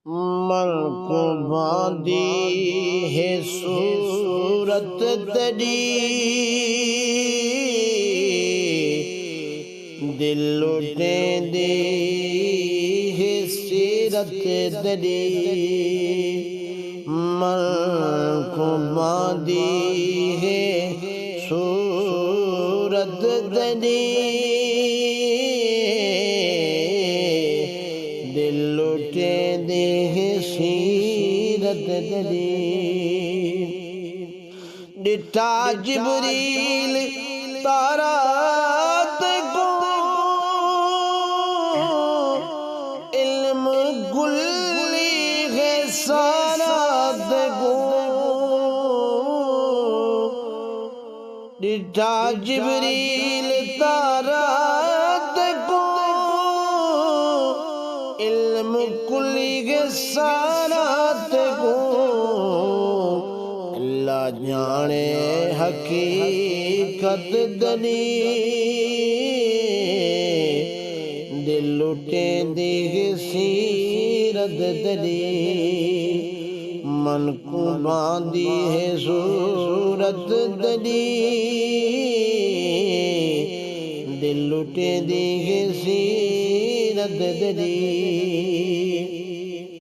मन को बांधी है सूरत तेरी, दिल लुटे दी है सीरत तेरी। मन को बांधी है सूरत तेरी, दिल लुटे दे सीरत तेरी। डिठा जिबरील तारा को इल्म गुल्ली है सारा को। डिठा जिबरील तारा को इल्म कुल्ली के सारात को। अल्लाह जाने हकीकत दरी, दिल लुटे दी सीरत दरी। मन को बांधी है सूरत दरी, दिल लुटे दी सीरत दरी।